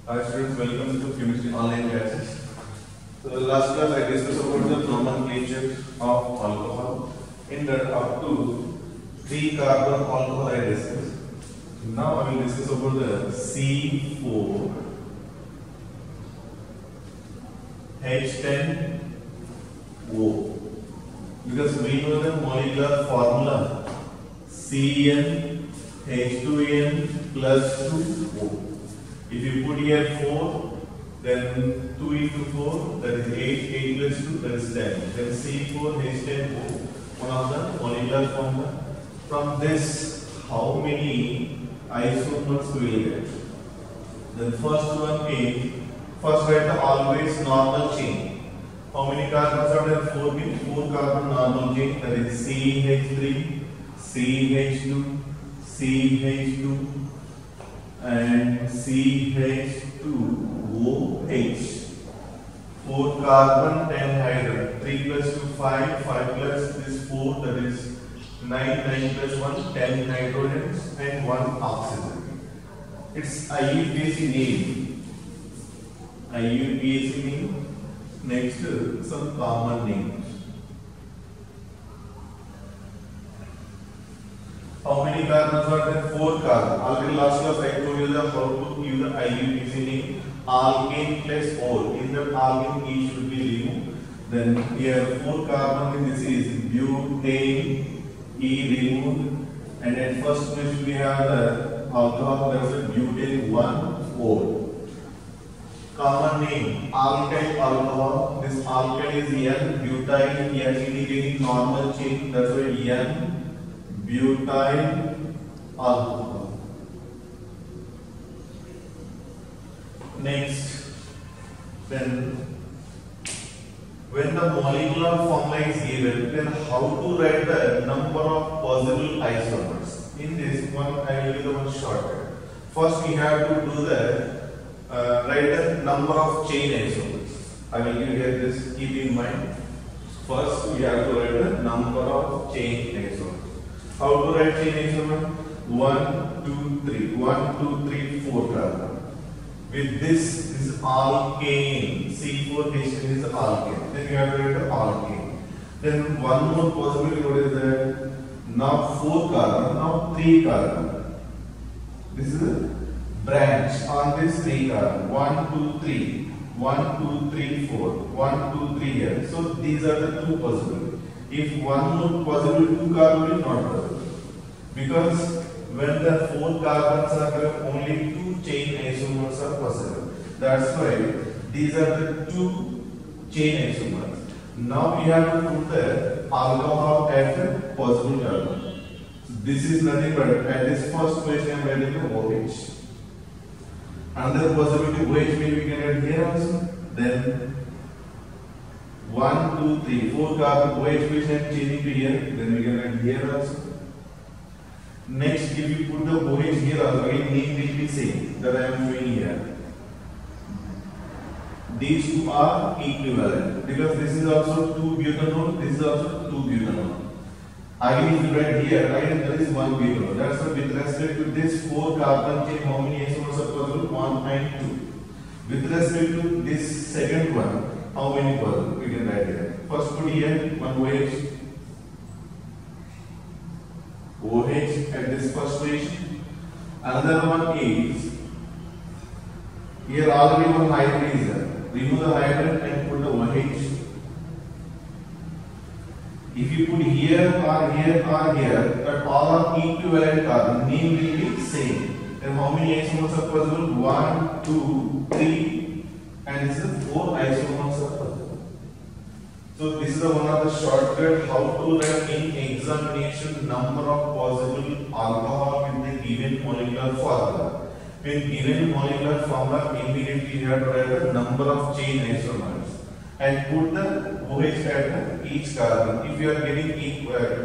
Hi students, welcome to chemistry online classes. So the last class I discussed about the nomenclature of alcohol. In that up to 3 carbon alcohol I discussed. Now I will discuss about the C4 H10O, because we know the molecular formula CnH2n plus 2O. If you put here 4, then 2 into 4, that is 8, 8 plus 2, that is 10. Then C4H10O, one of the molecular formula. From this, how many isomers we will get? The first one is, first write the always normal chain. How many carbons are there? 4 means 4 carbon normal chain, that is CH3, CH2, CH2, and CH2OH. 4 carbon, 10 hydrogen. 3 plus 2, 5, 5 plus this 4, that is 9, 9 plus 1, 10 hydrogens and 1 oxygen. It's IUPAC name. IUPAC name. Next, some common names. How many carbons are there? 4 carbon. Already last class I told you how to give the IUPAC name. Alkane plus ol. In the alkane E should be removed. Then here 4 carbon in this is butane, E removed. And at first place we have the alcohol, that's a butane 1-ol. Common name, alkyl alcohol. This alkyl is N-butyl, N indicating normal chain, that's why N-butyl alcohol. Next, then when the molecular formula is given, then how to write the number of possible isomers? In this one, I will give the one shortcut. First, we have to do the write the number of chain isomers. I will give you this. Keep in mind. First, we have to write the number of chain isomers. How to write chain isomer? 1, 2, 3. 1, 2, 3, 4 carbon. With this is alkane. C4H10 is alkane. Then you have to write the alkane. Then one more possibility, what is that? Now 4 carbon, now 3 carbon. This is a branch on this 3 carbon. 1, 2, 3. 1, 2, 3, 4. 1, 2, 3 here. So these are the 2 possibilities. If one more possibility, 2 carbon is not possible. Because when the 4 carbons are there, only 2 chain isomers are possible. That's why these are the 2 chain isomers. Now we have to put the alcohol at the possible carbon. So this is nothing but at this first place I am writing the OH. Another possibility OH maybe we can add here also. Then 1, 2, 3, 4 carbon OH which I am changing to here. Then we can add here also. Next, if you put the OH here also, again name will be same that I am doing here. These two are equivalent because this is also 2 butanol, this is also 2 butanol. Again, if you write here, again there is 1 butanol. That's why with respect to this 4 carbon chain, how many isomers are possible? 1 and 2. With respect to this second one, how many possible? We can write here. First put here 1 OH. OH at this first position. Another one is here already one hydrogen is there. Remove the hydrogen and put the OH. If you put here or here or here, that all are equivalent carbon, name will be same. Then how many isomers are possible? 1, 2, 3, and this is 4 isomers are possible. So this is one of the shortcut how to write in examination number of possible alcohol with the given molecular formula. When given molecular formula, immediately you have to write the number of chain isomers and put the OH at each carbon. If you are getting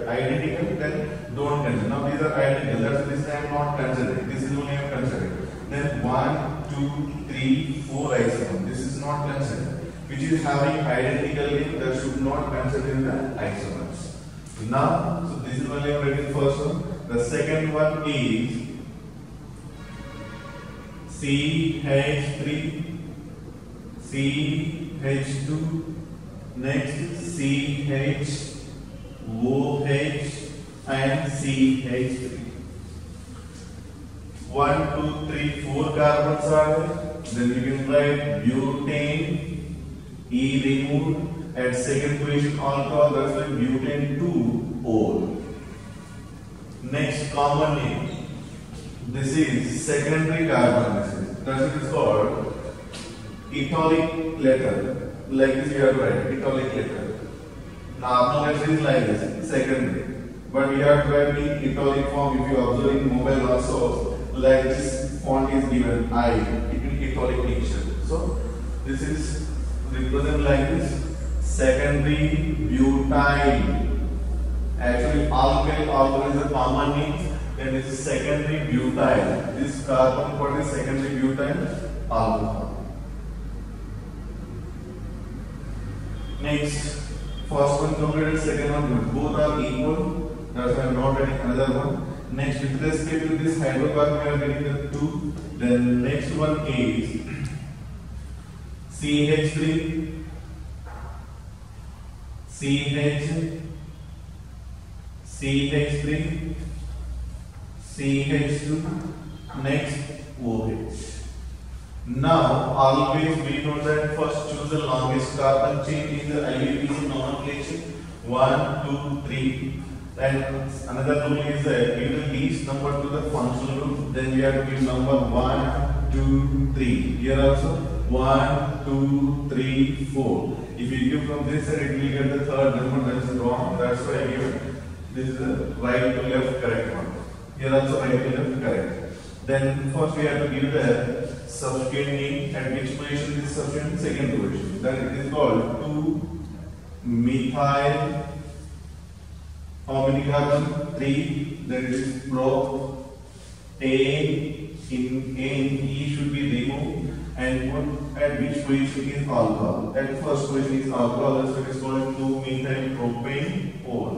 identical, then don't consider. Now these are identical. That's this I am not considering. This is only I am considering. Then 1, 2, 3, 4 isomers. This is not considered. Which is having identical name, that should not consider in the isomers. Now, so this is only I am writing first one. The second one is CH3, CH2, next CHOH and CH3. 1, 2, 3, 4 carbons are there. Then you can write butane, E removed, at second position alcohol, that's like butane 2-ol. Next common name. This is secondary carbon. That is called italic letter. Like this you have to write italic letter. Normal letter is like this, secondary. But you have to write in italic form. If you observe in mobile also, like this font is given I, it will italic nature. So this is represent like this, secondary butyl. Actually alkyl alcohol is a common name, then this is secondary butyl. This carbon what is secondary butyl alcohol. Next, first one completed, second one both are equal. That's why I am not writing another one. Next, with respect to this hydrocarbon, we are getting the 2. Then next one is CH3, CH3, CH2, next OH. Now, always we know that first choose the longest carbon chain in the IUPAC nomenclature. 1, 2, 3. And another rule is that give the least number to the functional group. Then we have to give number 1, 2, 3. Here also 1, 2, 3, 4. If you give from this side, it will get the third number. That is wrong. That's why I give it. This is the right to left correct one. Here also right to left correct. Then first we have to give the substituent name at which position this substituent, second position. Then it is called 2-methyl. How many carbon? 3. Then it is propane. In A in E should be removed. And what at which position is alcohol? At first position is alcohol. That's what is called 2-methyl propane-ol.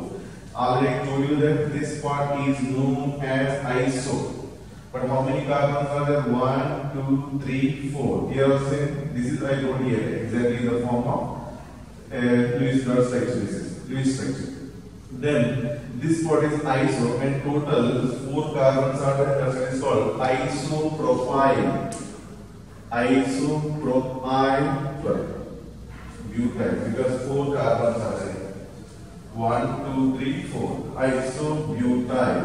Already I told you that this part is known as iso. But how many carbons are there? 1, 2, 3, 4. Here also this is I told here exactly the form of Lewis structure. Then this part is iso and total 4 carbons are there. That's what is called isopropyl. Isopropyl butyl because 4 carbons are there. 1, 2, 3, 4. Isobutyl.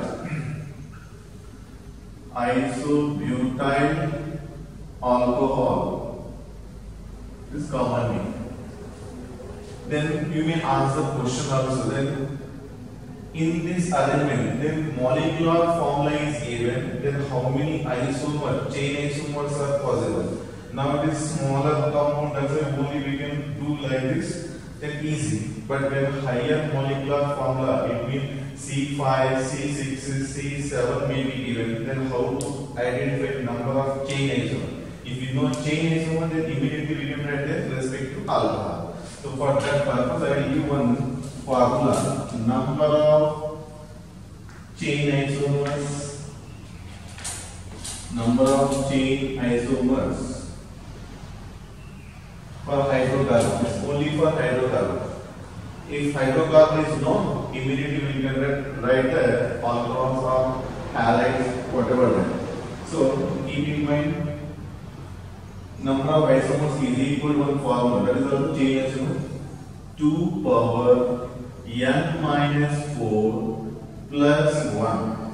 Isobutyl alcohol. This is common name. Then you may answer question also. Then in this arrangement, then molecular formula is given. Then how many isomers, chain isomers are possible? Now it is smaller compound. That's why only we can do like this. Then easy. But when higher molecular formula, it means C5, C6, C7 may be given. Then how to identify number of chain isomers? If you know chain isomer, then immediately we can write the respect to alcohol. So for that purpose, I will give one formula. Number of chain isomers. Number of chain isomers for hydrocarbon. Only for hydrocarbon. If hydrocarbon is known, immediately we can write the alcohols or halides, whatever that. So keep in mind, number of isomers is equal to one formula. That is also chain isomer. 2 power n minus 4 plus 1.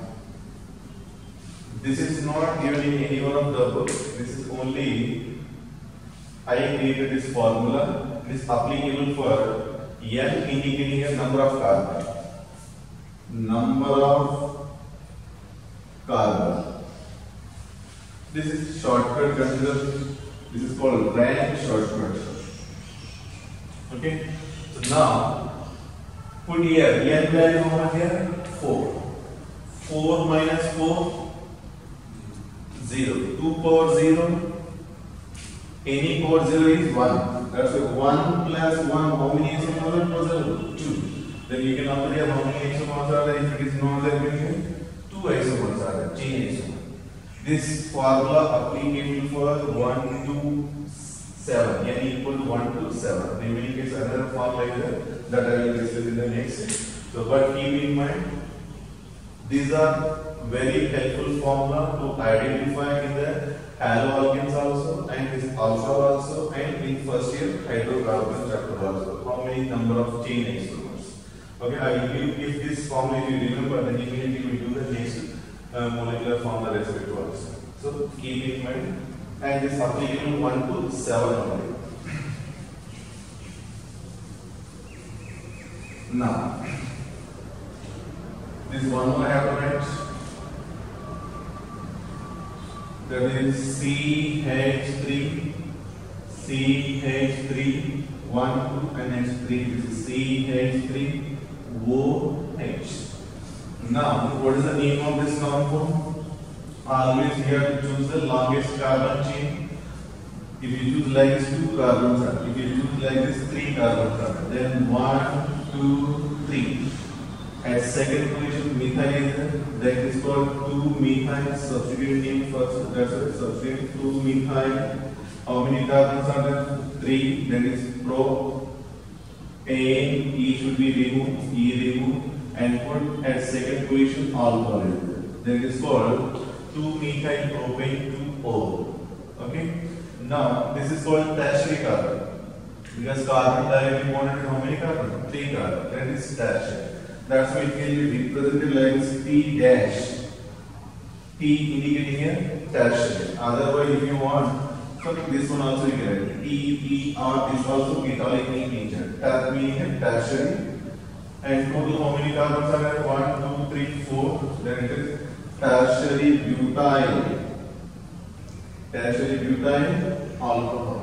This is not given in any one of the books. This is only I created this formula. It is applicable for n indicating a number of carbon. Number of carbon. This is shortcut. Consider this is called rank shortcut. Okay. So now put here n value over here 4. 4 minus 4 0. 2 power 0. Any power 0 is 1. That's why 1 plus 1. How many isomers are possible? 2. Then you can also here how many isomers are there. If it is not there, 2 isomers are there. Chain isomers. This formula applicable for 1 to 7, n equal to 1 to 7. Remaining is another formula that I will discuss in the next. So, but keep in mind, these are very helpful formula to identify in the haloalkanes also and this alcohol also and in first year hydrocarbon chapter also. How many number of chain isomers? Okay, I will give if this formula if you remember, then immediately we do the next molecular formula respective also. So keep in mind, and this applicable 1 to 7 only. Now, this one more I have to write. That is CH3, 1, 2, and next 3. This is CH3, OH. Now, what is the name of this compound? Always you have to choose the longest carbon chain. If you choose like this 2 carbons, if you choose like this 3 carbons, then 1, 2, 3. At second position, methyl is there. That is called 2-methyl. Substitute name first. That's it. Substitute 2-methyl. How many carbons are there? 3. That is pro. A, E should be removed. E removed. And put at second position alcohol is there. That is called 2-methyl propane 2O. Okay. Now this is called tertiary carbon because carbon directly bonded how many carbon? 3 carbon. That is tertiary. That's why it can be represented like T dash. T indicating a tertiary. Otherwise, if you want, so this one also you can write. T, R is also italic in nature. That meaning a tertiary. And total how many carbons are there? 1, 2, 3, 4. Then it is tertiary butyl. Tertiary butyl alcohol.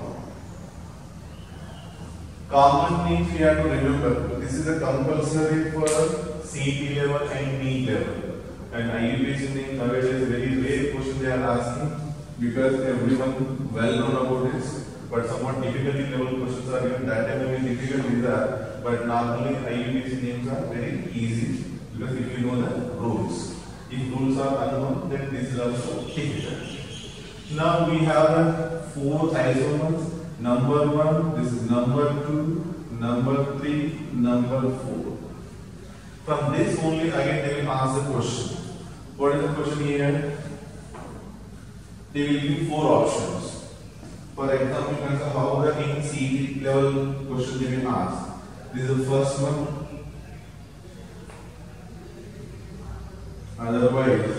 Common things we have to remember. This is a compulsory for CET level and NEET level. And IUPAC name nowadays very rare question they are asking because everyone well known about this. But somewhat difficulty level questions are given. That time may be difficult with that. But normally IUPAC names are very easy because if you know the rules. If rules are unknown, then this is also difficult. Now we have 4 isomers. Number 1, this is number 2, number 3, number 4. From this only again they will ask the question. What is the question here? They will give 4 options. For example, how the in CET level question they will ask. This is the first one. Otherwise,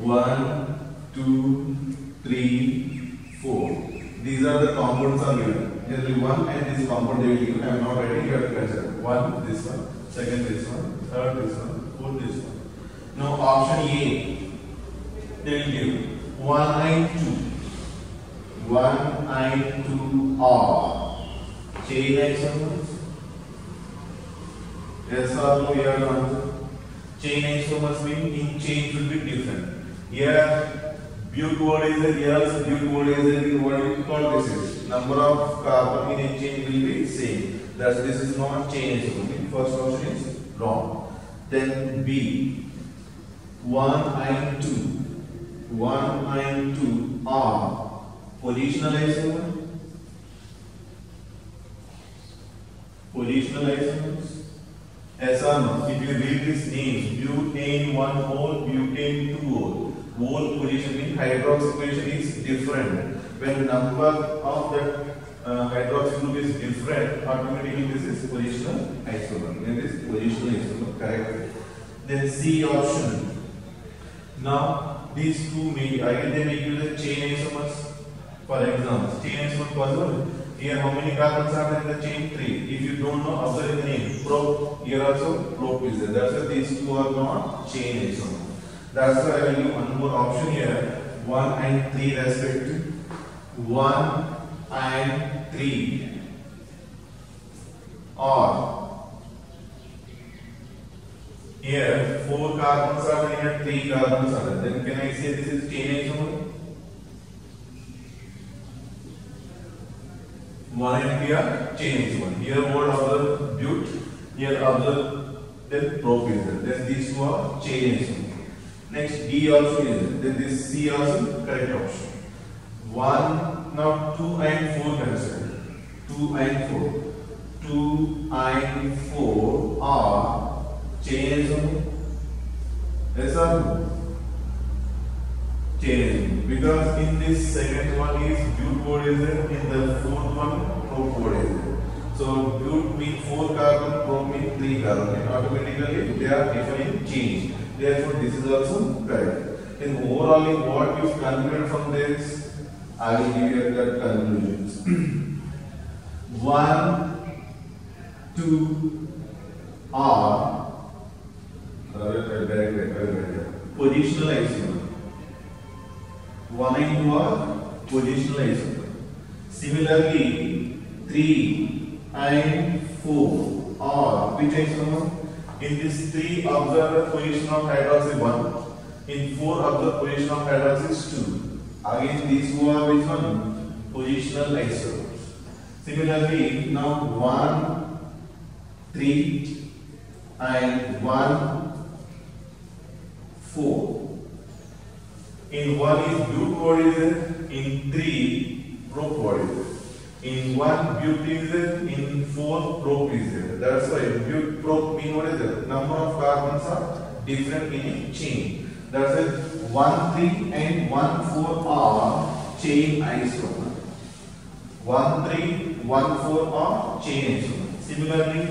1, 2, 3, 4. These are the compounds are given. There will be 1 and this compound they will give. I am not writing, you have to consider. 1, this one, second this one, third this one, fourth this one. Now option A, they will give 1I2. 1I2 R. Chain isomers. Yes or no, you have to answer. Chain isomers mean in chain should be different. Here But what is the here also but is the what you call this is number of carbon in a chain will be same. Thus this is not chain isomer. First option is wrong. Then B 1I2 R positional isomer. Positional isomers. Yes or no? If you read this name, butane 1 mole, butane 2 mole. Mole position means hydroxy position is different. When number of the hydroxy group is different, automatically this is positional isomer. That is positional isomer, correct? Then C option. Now these two may again they make use of chain isomers. For example, chain isomer possible. Here how many carbons are there in the chain? 3. If you don't know, observe the name. Prop. Here also prop is there. That's why these two are not chain isomer. That's why I will give one more option here. 1 and 3 respective. 1 and 3. Or here 4 carbons are there, here 3 carbons are there. Then can I say this is chain isomer? 1 and 3 are chain isomer. Here what observe but, here observe then prop is there. Then these two are chain isomer. Next D also is there. Then this C also correct option. 1, now 2 and 4 consider. 2 and 4. 2 and 4 are chain isomers. Yes or no? Chain, because in this second one is bute board is there, in the fourth one prop board is there. So bute means 4 carbon, prop means 3 carbon, and automatically they are defined change. Therefore, this is also correct. Then overall, what is concluded from this? I will give you the conclusions. 1, 2 are positional isomer. 1 and 2 are positional isomer. Similarly, 3 and 4 are which isomer? In this 3 observe the position of hydroxy 1. In 4 observe position of hydroxy 2. Again these two are which one? Positional isomers. Similarly, now 1, 3 and 1, 4. In 1 is bute board is there, in 3 prop board is there. In 1 bute is there, in 4 prop is there. That's why bute prop mean what is there? Number of carbons are different in a chain. That's why 1, 3 and 1, 4 are chain isomer. 1, 3, 1, 4 are chain isomers. Similarly,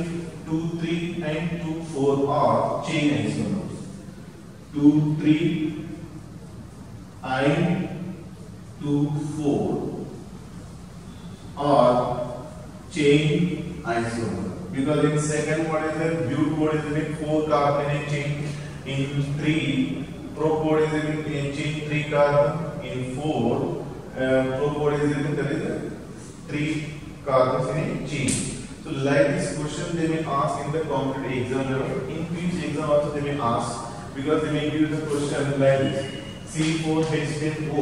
2, 3 and 2, 4 are chain isomers. 2, 3 and 2, 4 are chain isomer. Because in second what is the bute board is having 4 carbon in a chain. In 3 prop board is having a chain 3 carbon. In 4 prop board is having there is 3 carbons in a chain. So like this question they may ask in the competitive exam level. In PhD exam also they may ask, because they may give the question like this. C4H10O,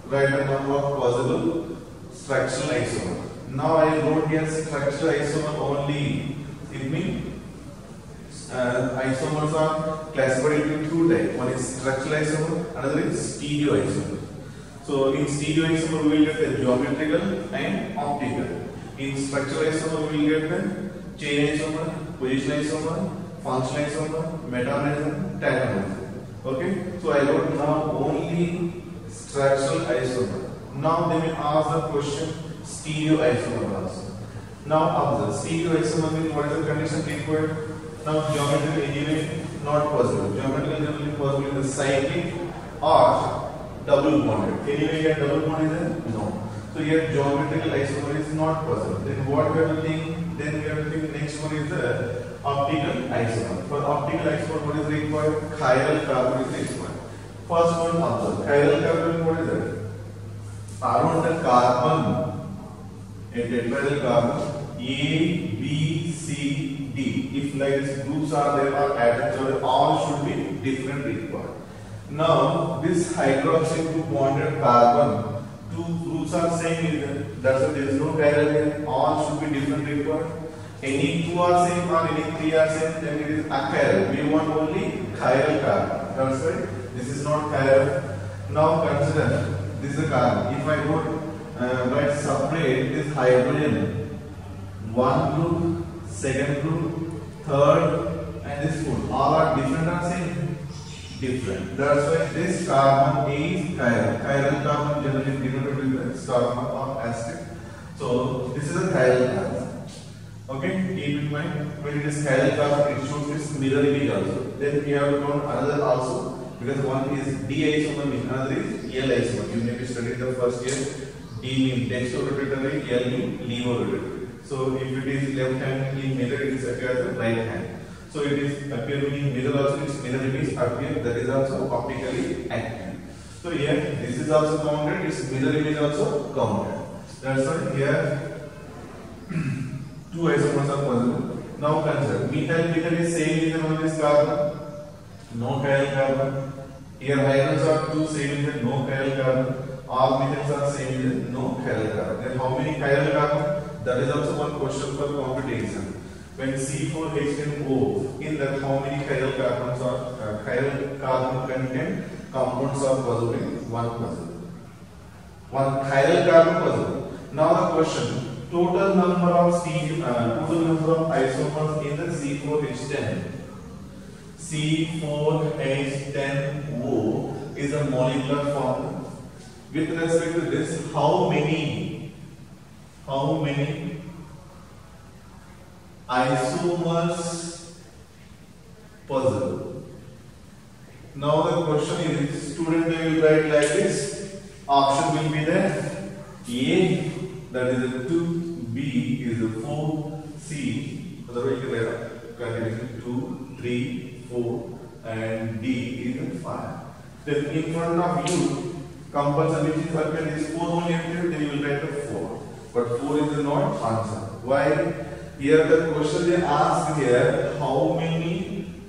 write the number of possible structural isomer. Now I wrote here structural isomer only. It means isomers are classified into 2 types. One is structural isomer, another is stereo isomer. So in stereo isomer we will get the geometrical and optical. In structural isomer we will get the chain isomer, position isomer, functional isomer, metamerism, tandem. Okay, so I wrote now only structural isomer. Now they may ask the question stereo isomer also. Now observe, stereo isomer means what is the condition required? Now geometrical engineering not possible. Geometrical engineering possible in the cyclic or double bonded. Anyway, here double bond is there? No. So here geometrical isomer is not possible. Then what we have to think? Then we have to think next one is the optical isomer. For optical isomer, what is required? Chiral carbon is required. First one observe. Chiral carbon, what is that? Around the carbon, a tetrahedral carbon, A, B, C, D. If like these groups are there or atoms are, all should be different required. Now this hydroxy group bonded carbon, 2 groups are same in there. That's why there is no chiral here. All should be different required. Any 2 are same or any 3 are same, then it is achiral. We want only chiral carbon. That's why this is not chiral. Now consider this is a carbon. If I write separate this hydrogen, 1 group, second group, third, and this 4, all are different or same? Different. That's why this carbon is chiral. Chiral carbon generally denoted with the star or asterisk. So this is a chiral carbon. Okay, keep in mind when it is chiral carbon, it shows its mirror image also. Then we have to count another also, because one is D isomer means another is L isomer. You may be studied the first year. D means dextrorotatory, L means levorotatory. So if it is left hand in mirror, it is appear as a right hand. So it is appear in mirror also, its mirror image appear, that is also optically active. So here this is also counted, its mirror image also counted. That's why here 2 isomers are possible. Now consider methyl methyl is same in on this carbon, no chiral carbon. Here hydrogens are 2 same in no chiral carbon. All methyls are same in no chiral carbon. Then how many chiral carbon? That is also one question for competitive exam. When C4H10O, in that how many chiral carbons are chiral carbon content compounds are possible in one puzzle? One chiral carbon puzzle. Now the question: total number of isomers in the C4H10. C4H10O is a molecular formula. With respect to this, how many isomers puzzle? Now the question is, student, they will write like this. Option will be there. A, that is a 2, B is a 4, C, otherwise you can write 2, 3, 4 and D is a 5. Then in front of you, compulsory which is circle is 4 only appeared, then you will write a 4. But 4 is not answer. Why? Here the question they ask here, how many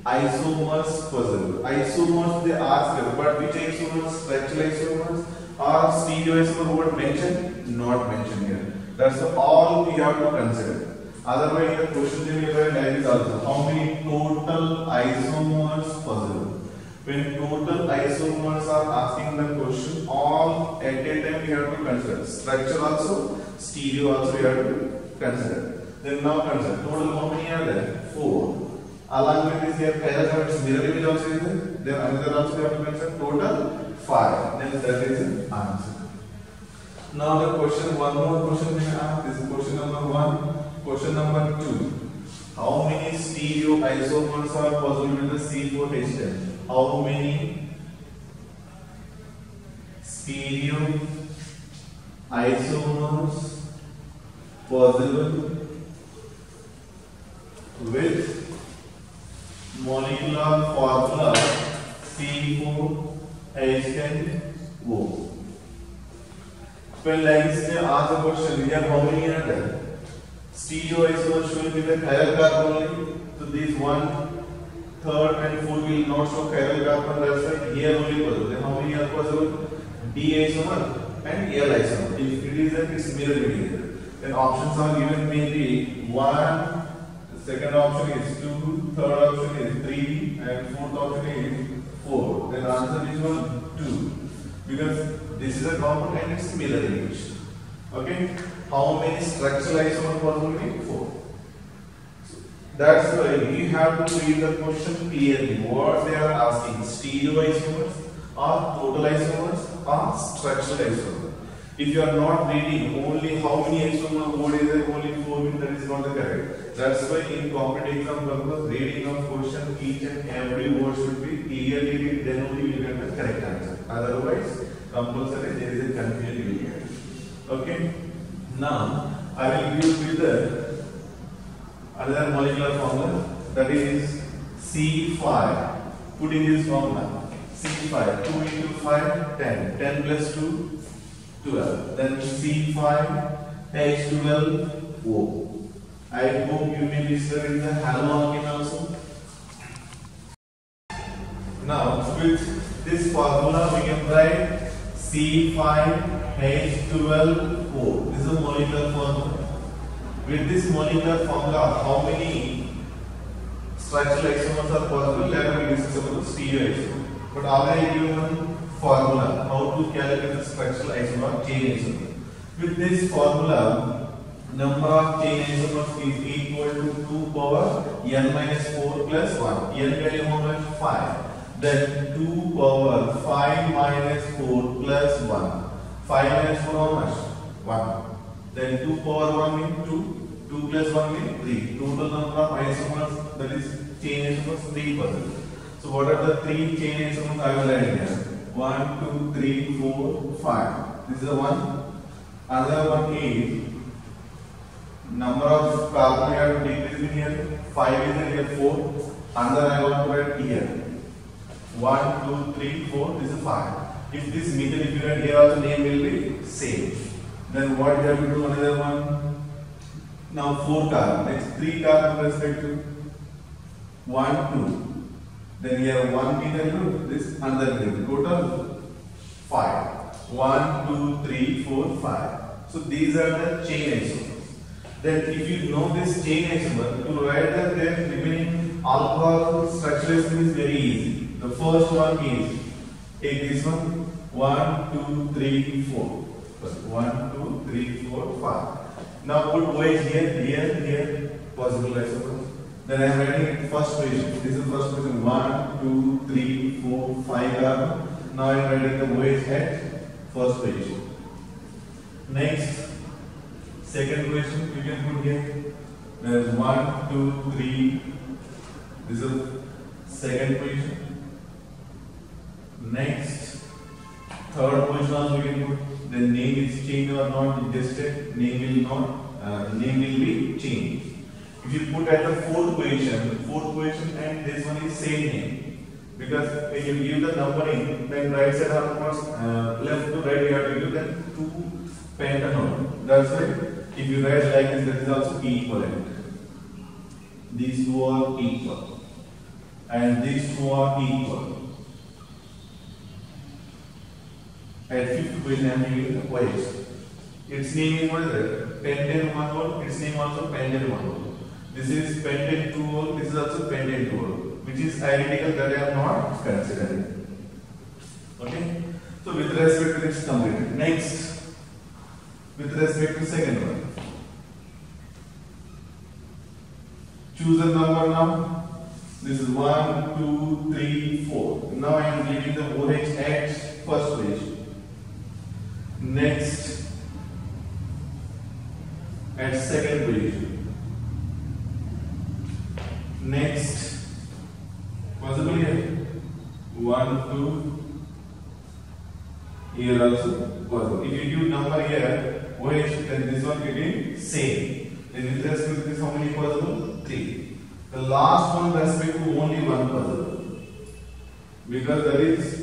isomers puzzle? Isomers they ask here, but which isomers? Structural isomers or stereoisomer word mentioned? Not mentioned here. That's all we have to consider. Otherwise the question they will write like this also. How many total isomers puzzle? When total isomers are asking the question, all at a time we have to consider. Structure also, stereo also we have to consider. Then now consider total how many are there? 4. Along with this here chiral carbons mirror image also is there. Then another also we have to consider total 5. Then that is the answer. Now the question, one more question we have. This is question number 1. Question number 2. How many stereo isomers are possible in the C4H10? How many stereo isomers possible with molecular formula C4H10O? When like this they ask the question, here how many are there? Stereo isomers should be the chiral carbon only. So this 1/3 and 4 will not show chiral carbon, that's why here only possible. Then how many are possible? D isomer and L isomer. If it is that, it's mirror image. Then options are given mainly 1, second option is 2, third option is 3 and fourth option is 4. Then answer is 2 because this is a compound and it's mirror image. Okay. How many structural isomers possible? 4. That's why we have to read the question clearly. What they are asking: stereo isomers or total isomers or structural isomers. If you are not reading only how many isomers, what is there? Only 4 means that is not the correct. That's why in competitive exam purpose, reading of question, each and every word should be clearly read. Then only you get the correct answer. Otherwise, compulsory there is a confusion here. Okay. Now I will give you the another molecular formula, that is C5. Put in this formula C5, 2 into 5, 10, 10 plus 2, 12. Then C5H12O. I hope you may be studying the haloalkane also. Now with this formula we can write C5H12O. This is a molecular formula. With this molecular formula, how many structural isomers are possible? Later we discuss about stereo isomer. But already given formula how to calculate the structural isomer chain isomer. With this formula, number of chain isomers is equal to 2 power n minus 4 plus 1. N value how much? 5. Then 2 power 5 minus 4 plus 1. 5 minus 4 how much? 1. Then 2 power 1 means 2. 2 plus 1 means 3. Total number of isomers, that is chain isomers, 3%. So what are the 3 chain isomers I will write here? 1, 2, 3, 4, 5. This is the one. Another one is number of carbon we have to decrease in here. 5 is in here, 4. Another I want to write here. 1, 2, 3, 4. This is 5. If this methyl, if you write here also, name will be same. Then what you have to do? Another one. Now 4 carbon. Next 3 carbon respective. 1, 2. Then here 1 methyl group. This another group. Total 5. 1, 2, 3, 4, 5. So these are the chain isomers. Then if you know this chain isomer, to write the then remaining alcohol structuration is very easy. The first one is, take this one, 1, 2, 3, 4. 1, 2, 3, 4, 5. Now put OH here, possible isomers. Then I am writing it first position. This is first position, 1, 2, 3, 4, 5 carbon. Now I am writing the OH at first position. Next, second position you can put here. There is 1, 2, 3. This is second position. Next, third position also you can put. The name is changed or not, just check. Name will be changed. If you put at the fourth position and this one is same name. Because when you give the numbering, then right side upwards, left to right you have to give them 2 pentanol. That's right. If you write like this, that is also equivalent. These two are equal. And these two are equal. At fifth position I am giving the OH. Its name is what is it? Pentane 1-ol. Its name also pentane 1-ol. This is pentane 2-ol. This is also pentane 2-ol, which is identical, that I am not considering. Okay. So with respect to this completed. Next, with respect to second one. Choose a number now. This is 1, 2, 3, 4. Now I am giving the OH at first position. Next, at second position. Next, possibly here 1, 2. Here also possible. If you give number here, OH, then this one will be same. Then with respect to this, how many possible? 3. The last one respect to only one possible. Because there is